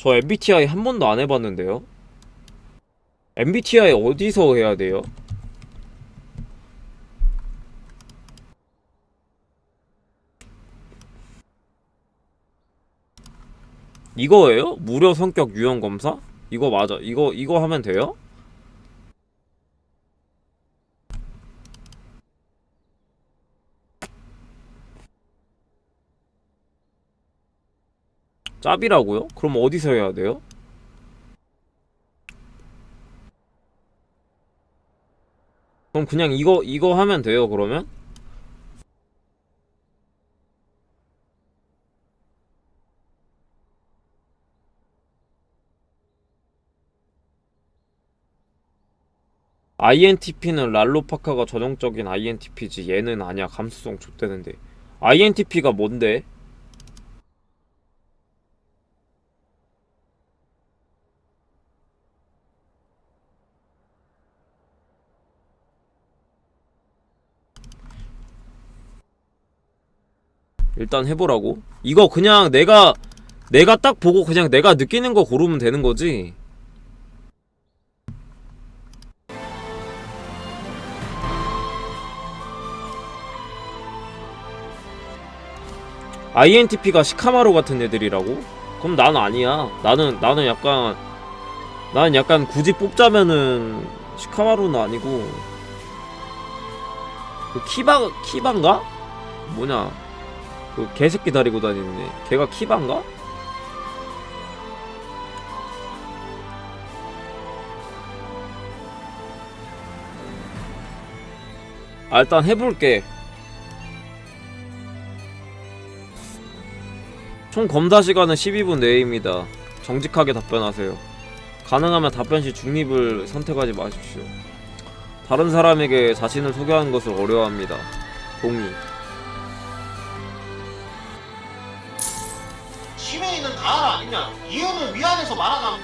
저 MBTI 한 번도 안 해봤는데요. MBTI 어디서 해야 돼요? 이거예요? 무료 성격 유형 검사? 이거 맞아. 이거 하면 돼요? 짭이라고요? 그럼 어디서 해야 돼요? 그럼 그냥 이거 하면 돼요, 그러면? INTP는 랄로파카가 전형적인 INTP지. 얘는 아니야. 감수성 좆대는데. INTP가 뭔데? 일단 해보라고. 이거 그냥 내가 딱 보고 그냥 내가 느끼는 거 고르면 되는 거지. INTP가 시카마루 같은 애들이라고? 그럼 난 아니야. 나는 약간 굳이 뽑자면은 시카마루는 아니고 그 키반가? 뭐냐? 그 개새끼 다리고 다니는 애. 걔가 키반가? 아, 일단 해볼게. 총 검사 시간은 12분 내입니다. 정직하게 답변하세요. 가능하면 답변 시 중립을 선택하지 마십시오. 다른 사람에게 자신을 소개하는 것을 어려워합니다. 동의. 심해이는 가을 아니냐? 이유는 위안해서 말하나?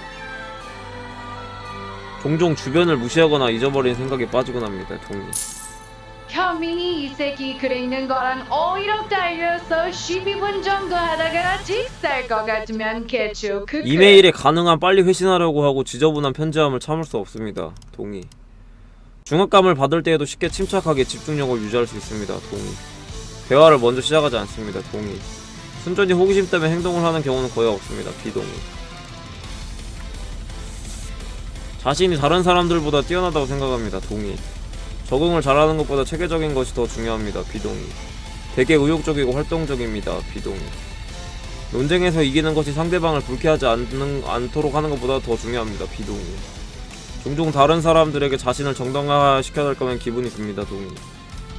종종 주변을 무시하거나 잊어버린 생각에 빠지곤 합니다. 동의. 현민이 이 새끼 글에 있는 거랑 오히려 달려서 12분 정도 하다가 직살 것 같으면 개추 그 이메일에 가능한 빨리 회신하려고 하고 지저분한 편지함을 참을 수 없습니다. 동의. 중압감을 받을 때에도 쉽게 침착하게 집중력을 유지할 수 있습니다. 동의. 대화를 먼저 시작하지 않습니다. 동의. 순전히 호기심 때문에 행동을 하는 경우는 거의 없습니다. 비동의. 자신이 다른 사람들보다 뛰어나다고 생각합니다. 동의. 적응을 잘하는 것보다 체계적인 것이 더 중요합니다. 비동의. 되게 의욕적이고 활동적입니다. 비동의. 논쟁에서 이기는 것이 상대방을 불쾌하지 않도록 하는 것보다 더 중요합니다. 비동의. 종종 다른 사람들에게 자신을 정당화시켜야 할 거면 기분이 듭니다. 동의.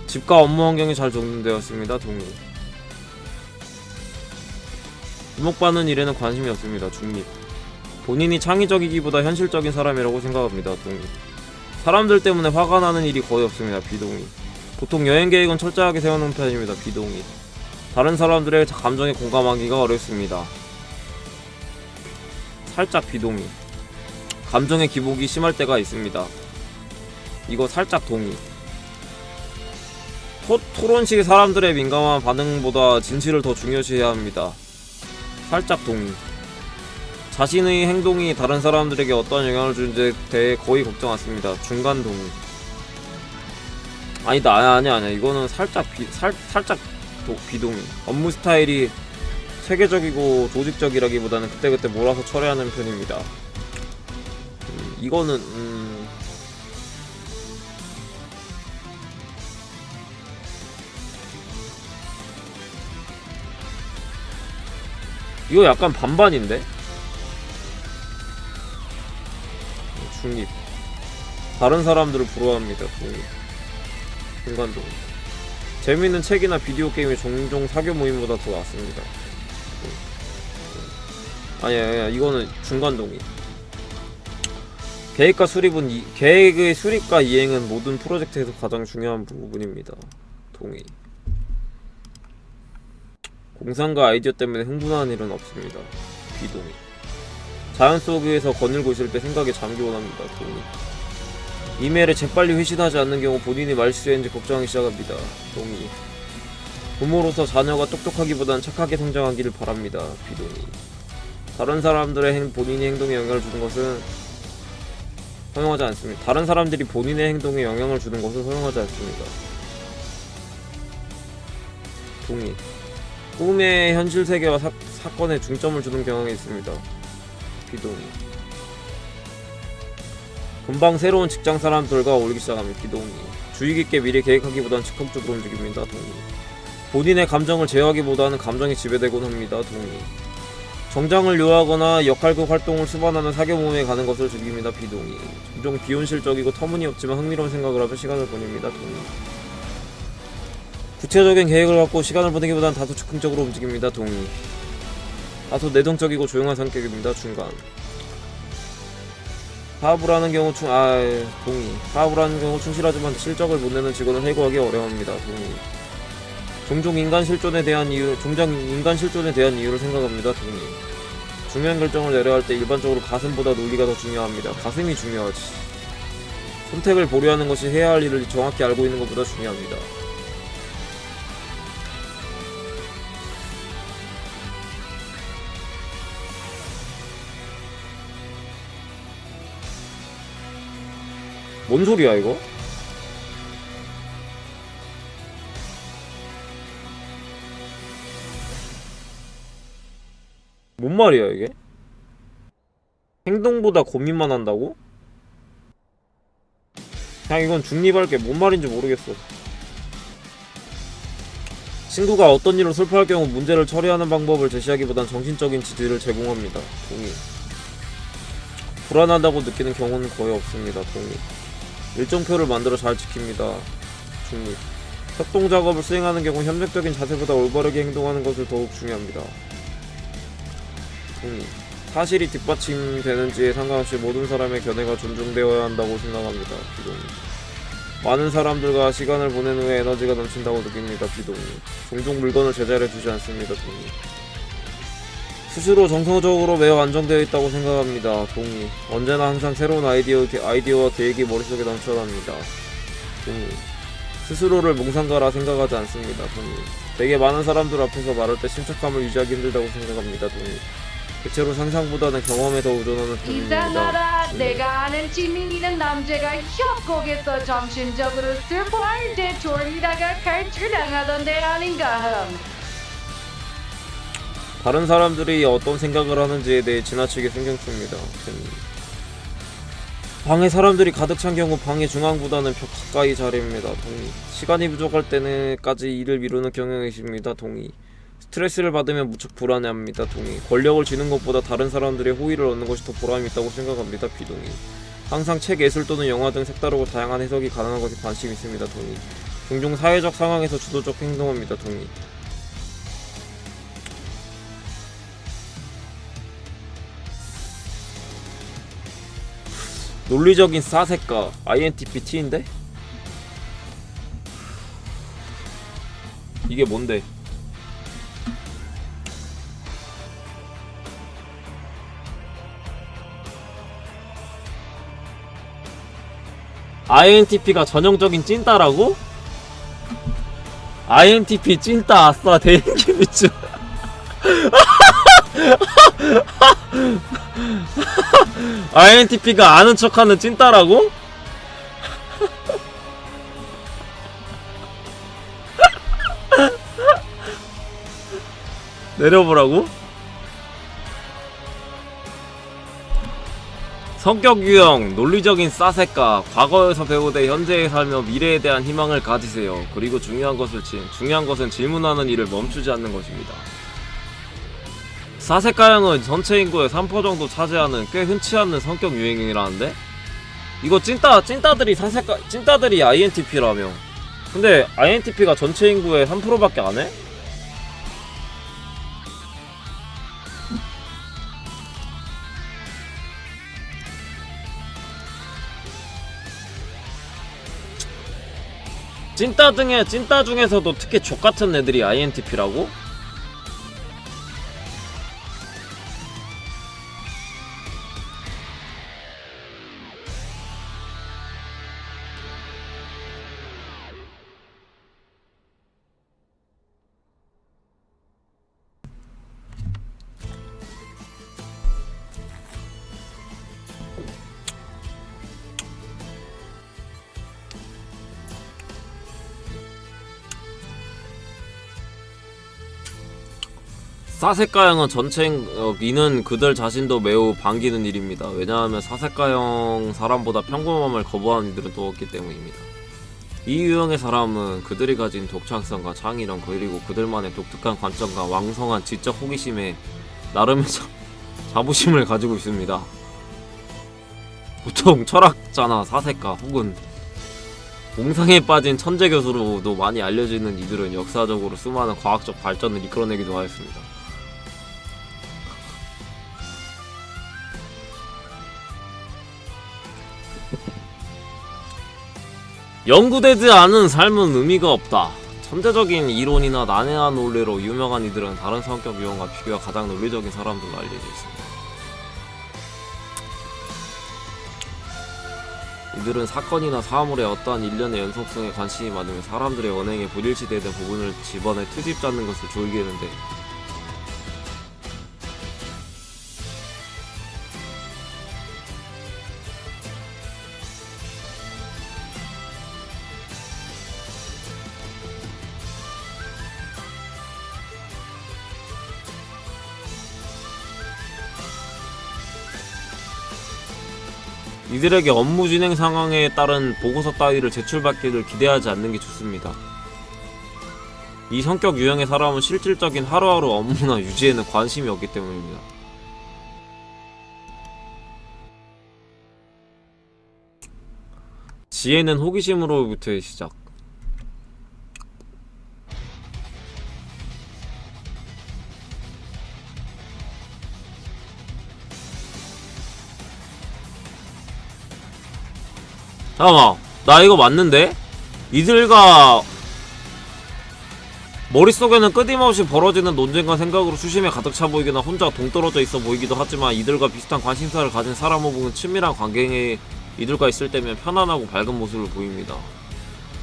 집과 업무 환경이 잘 정돈되었습니다. 동의. 주목받는 일에는 관심이 없습니다. 중립. 본인이 창의적이기보다 현실적인 사람이라고 생각합니다. 동의. 사람들 때문에 화가 나는 일이 거의 없습니다. 비동의. 보통 여행 계획은 철저하게 세워놓은 편입니다. 비동의. 다른 사람들의 감정에 공감하기가 어렵습니다. 살짝 비동의. 감정의 기복이 심할 때가 있습니다. 이거 살짝 동의. 토론식 사람들의 민감한 반응보다 진실을 더 중요시해야 합니다. 살짝 동의. 자신의 행동이 다른 사람들에게 어떤 영향을 주는지에 대해 거의 걱정 않습니다. 중간 동의. 아니야. 이거는 살짝 비동의. 업무 스타일이 체계적이고 조직적이라기보다는 그때그때 몰아서 처리하는 편입니다. 이거는 이거 약간 반반인데? 중립. 다른 사람들을 부러워합니다. 중립. 중간동. 재미있는 책이나 비디오 게임이 종종 사교 모임보다 더 낫습니다. 아니야, 이거는 중간동의. 계획의 수립과 이행은 모든 프로젝트에서 가장 중요한 부분입니다. 동의. 공상과 아이디어 때문에 흥분하는 일은 없습니다. 비동의. 자연 속에서 거닐고 있을 때 생각에 잠기곤 합니다. 동의. 이메일에 재빨리 회신하지 않는 경우 본인이 말실수했는지 걱정하기 시작합니다. 동의. 부모로서 자녀가 똑똑하기보단 착하게 성장하기를 바랍니다. 비동의. 다른 사람들의 본인의 행동에 영향을 주는 것은 허용하지 않습니다. 다른 사람들이 본인의 행동에 영향을 주는 것은 허용하지 않습니다. 동의. 꿈의 현실 세계와 사건에 중점을 주는 경향이 있습니다. 비동의. 금방 새로운 직장 사람들과 어울리기 시작합니다. 비동의. 주의 깊게 미리 계획하기보다는 즉흥적으로 움직입니다. 동의. 본인의 감정을 제어하기보다는 감정에 지배되곤 합니다. 동의. 정장을 요하거나 역할극 활동을 수반하는 사교 모임에 가는 것을 즐깁니다. 비동의. 종종 비현실적이고 터무니없지만 흥미로운 생각을 하며 시간을 보냅니다. 동의. 구체적인 계획을 갖고 시간을 보내기보다는 다소 즉흥적으로 움직입니다. 동의. 다소 내성적이고 조용한 성격입니다. 중간. 파업을 하는 경우 동의. 파업을 하는 경우 충실하지만 실적을 못 내는 직원을 해고하기 어려워합니다. 동의. 종종 인간 실존에 대한 이유를 생각합니다. 동의. 중요한 결정을 내려야 할 때 일반적으로 가슴보다 논리가 더 중요합니다. 가슴이 중요하지. 선택을 보류하는 것이 해야 할 일을 정확히 알고 있는 것보다 중요합니다. 뭔 소리야 이거? 뭔 말이야 이게? 행동보다 고민만 한다고? 그냥 이건 중립할게. 뭔 말인지 모르겠어. 친구가 어떤 일을 슬퍼할 경우 문제를 처리하는 방법을 제시하기보단 정신적인 지지를 제공합니다. 동의. 불안하다고 느끼는 경우는 거의 없습니다. 동의. 일정표를 만들어 잘 지킵니다. 중립. 협동작업을 수행하는 경우 협력적인 자세보다 올바르게 행동하는 것을 더욱 중요합니다. 동의. 사실이 뒷받침되는지에 상관없이 모든 사람의 견해가 존중되어야 한다고 생각합니다. 비동의. 많은 사람들과 시간을 보낸 후에 에너지가 넘친다고 느낍니다. 비동의. 종종 물건을 제자리에 두지 않습니다. 동의. 스스로 정서적으로 매우 안정되어 있다고 생각합니다. 동의. 언제나 항상 새로운 아이디어와 계획이 머릿속에 넘쳐납니다. 동의. 스스로를 몽상가라 생각하지 않습니다. 동의. 되게 많은 사람들 앞에서 말할 때 침착함을 유지하기 힘들다고 생각합니다. 동의. 대체로 상상보다는 경험에 더 의존하는 편입니다. 이상하다. 내가 아는 지민이는 남자가 협곡에서 정신적으로 슬퍼할 때 졸리다가 갈출당하던데 아닌가 함. 다른 사람들이 어떤 생각을 하는지에 대해 지나치게 신경 씁니다. 방에 사람들이 가득 찬 경우 방의 중앙보다는 벽 가까이 자리입니다. 동의. 시간이 부족할 때는까지 일을 미루는 경향이 있습니다. 동의. 스트레스를 받으면 무척 불안해합니다. 동의. 권력을 쥐는 것보다 다른 사람들의 호의를 얻는 것이 더 보람이 있다고 생각합니다. 비동의. 항상 책, 예술 또는 영화 등 색다르고 다양한 해석이 가능한 것에 관심이 있습니다. 동의. 종종 사회적 상황에서 주도적 행동합니다. 동의. 논리적인 사색가 INTP T인데? 이게 뭔데? INTP가 전형적인 찐따라고? INTP 찐따 아싸 대인기 비추. INTP가 아는 척하는 찐따라고? 내려보라고? 성격 유형, 논리적인 싸색가, 과거에서 배우되 현재에 살며 미래에 대한 희망을 가지세요. 그리고 중요한 것은 질문하는 일을 멈추지 않는 것입니다. 사색가형은 전체 인구의 3% 정도 차지하는 꽤 흔치 않는 성격 유형이라는데? 이거 찐따들이 INTP라며. 근데 INTP가 전체 인구의 3%밖에 안 해? 찐따 중에서도 특히 족같은 애들이 INTP라고? 사색가형은 이는 그들 자신도 매우 반기는 일입니다. 왜냐하면 사색가형 사람보다 평범함을 거부하는 이들은 또 없기 때문입니다. 이 유형의 사람은 그들이 가진 독창성과 창의력 그리고 그들만의 독특한 관점과 왕성한 지적 호기심에 나름의 자부심을 가지고 있습니다. 보통 철학자나 사색가 혹은 몽상에 빠진 천재 교수로도 많이 알려지는 이들은 역사적으로 수많은 과학적 발전을 이끌어내기도 하였습니다. 연구되지 않은 삶은 의미가 없다. 천재적인 이론이나 난해한 논리로 유명한 이들은 다른 성격 유형과 비교해 가장 논리적인 사람들로 알려져 있습니다. 이들은 사건이나 사물의 어떠한 일련의 연속성에 관심이 많으며 사람들의 언행에 불일치되는 부분을 집어내 트집 잡는 것을 즐기는데 이들에게 업무 진행 상황에 따른 보고서 따위를 제출받기를 기대하지 않는 게 좋습니다. 이 성격 유형의 사람은 실질적인 하루하루 업무나 유지에는 관심이 없기 때문입니다. 지혜는 호기심으로부터의 시작. 잠깐만, 나 이거 맞는데? 이들과 머릿속에는 끊임없이 벌어지는 논쟁과 생각으로 수심에 가득 차 보이거나 혼자 동떨어져 있어 보이기도 하지만 이들과 비슷한 관심사를 가진 사람 혹은 친밀한 관계에 이들과 있을 때면 편안하고 밝은 모습을 보입니다.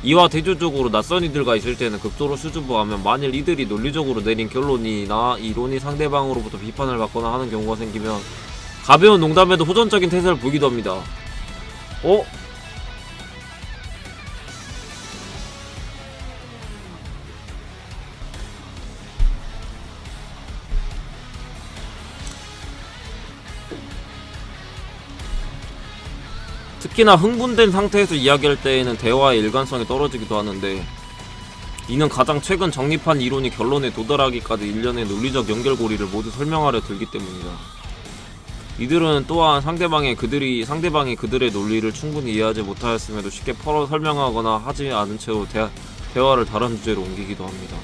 이와 대조적으로 낯선 이들과 있을 때는 극도로 수줍어하면 만일 이들이 논리적으로 내린 결론이나 이론이 상대방으로부터 비판을 받거나 하는 경우가 생기면 가벼운 농담에도 호전적인 태세를 보이기도 합니다. 특히나 흥분된 상태에서 이야기할 때에는 대화의 일관성이 떨어지기도 하는데 이는 가장 최근 정립한 이론이 결론에 도달하기까지 일련의 논리적 연결고리를 모두 설명하려 들기 때문이다. 이들은 또한 상대방이 그들의 논리를 충분히 이해하지 못하였음에도 쉽게 설명하거나 하지 않은 채로 대화를 다른 주제로 옮기기도 합니다.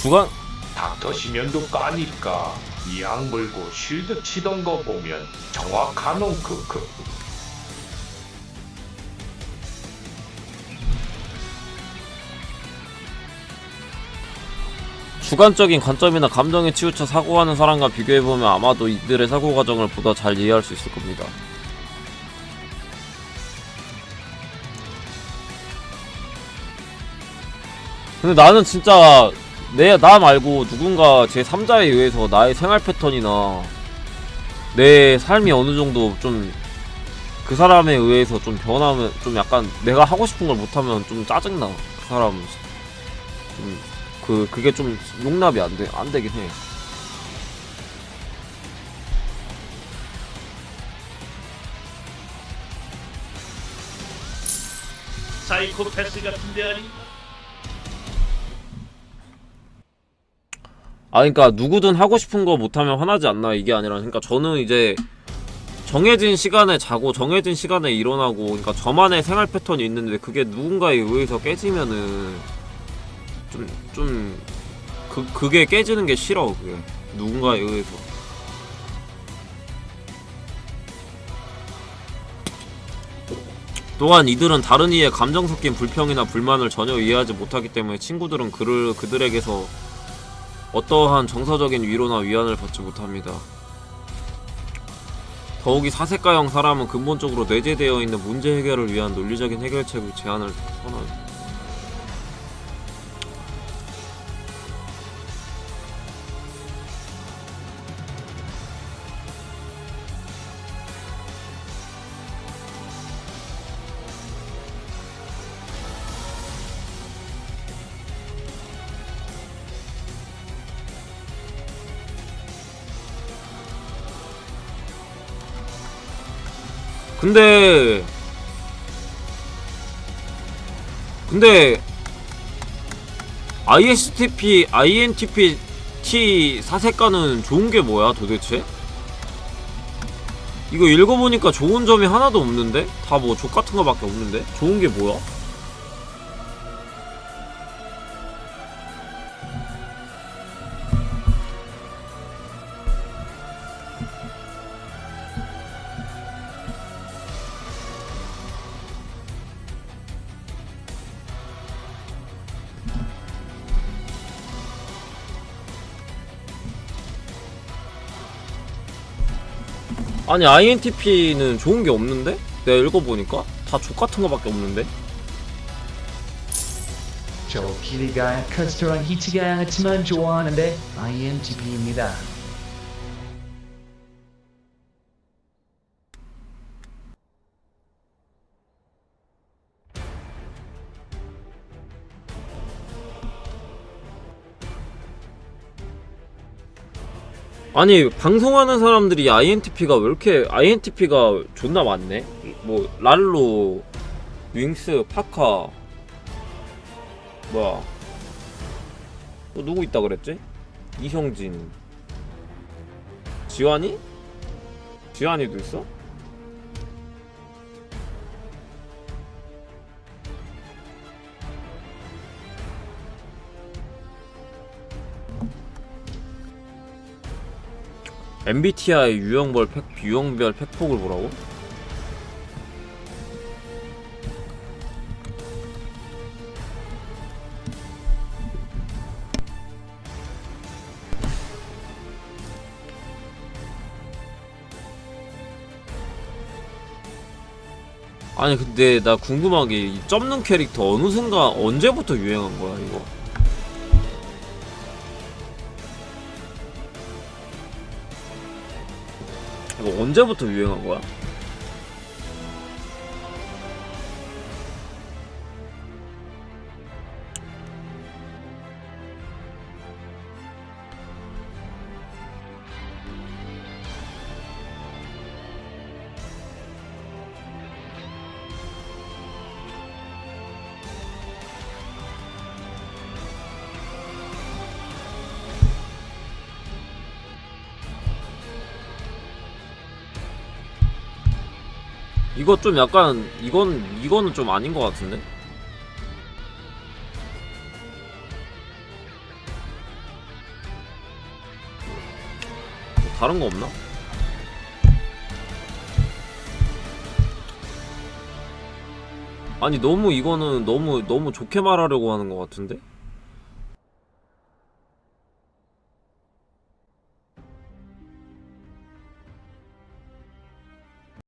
주간 닥터시면도 까니까 이악 물고 쉴드 치던 거 보면 정확하노 크크. 주관적인 관점이나 감정에 치우쳐 사고하는 사람과 비교해보면 아마도 이들의 사고 과정을 보다 잘 이해할 수 있을 겁니다. 근데 나는 진짜 나 말고 누군가 제3자에 의해서 나의 생활 패턴이나 내 삶이 어느 정도 좀 그 사람에 의해서 좀 변하면 좀 약간 내가 하고 싶은 걸 못하면 좀 짜증나. 그 사람 그게 좀 용납이 안 되긴 해. 사이코패스 같은데 아니? 그러니까 누구든 하고 싶은 거 못하면 화나지 않나 이게 아니라, 그러니까 저는 이제 정해진 시간에 자고 정해진 시간에 일어나고, 그러니까 저만의 생활 패턴이 있는데 그게 누군가에 의해서 깨지면은 그게 깨지는 게 싫어. 그게 누군가에 의해서. 또한 이들은 다른 이의 감정 섞인 불평이나 불만을 전혀 이해하지 못하기 때문에 친구들은 그들에게서 어떠한 정서적인 위로나 위안을 받지 못합니다. 더욱이 사색가형 사람은 근본적으로 내재되어 있는 문제 해결을 위한 논리적인 해결책을 제안을 선호합니다. 근데 INTP T 사색가는 좋은 게 뭐야 도대체? 이거 읽어보니까 좋은 점이 하나도 없는데? 다 뭐 족같은 거밖에 없는데? 좋은 게 뭐야? 아니 INTP는 좋은 게 없는데? 내가 읽어보니까 다 족같은 거밖에 없는데? 저 길이가 커스터랑 히트가 양았지만 좋아하는데 INTP입니다. 아니 방송하는 사람들이 INTP가 왜 이렇게 INTP가 존나 많네? 뭐 랄로, 윙스, 파카 뭐야 또 누구 있다 그랬지? 이형진, 지환이? 지환이도 있어? MBTI 유형별 팩폭을 보라고? 아니 근데 나 궁금한 게 이 쩝는 캐릭터 어느 순간 언제부터 유행한 거야 이거? 이거 언제부터 유행한 거야? 이거 좀 약간 이거는 좀 아닌 것 같은데? 뭐 다른 거 없나? 아니 너무 이거는 너무 좋게 말하려고 하는 것 같은데?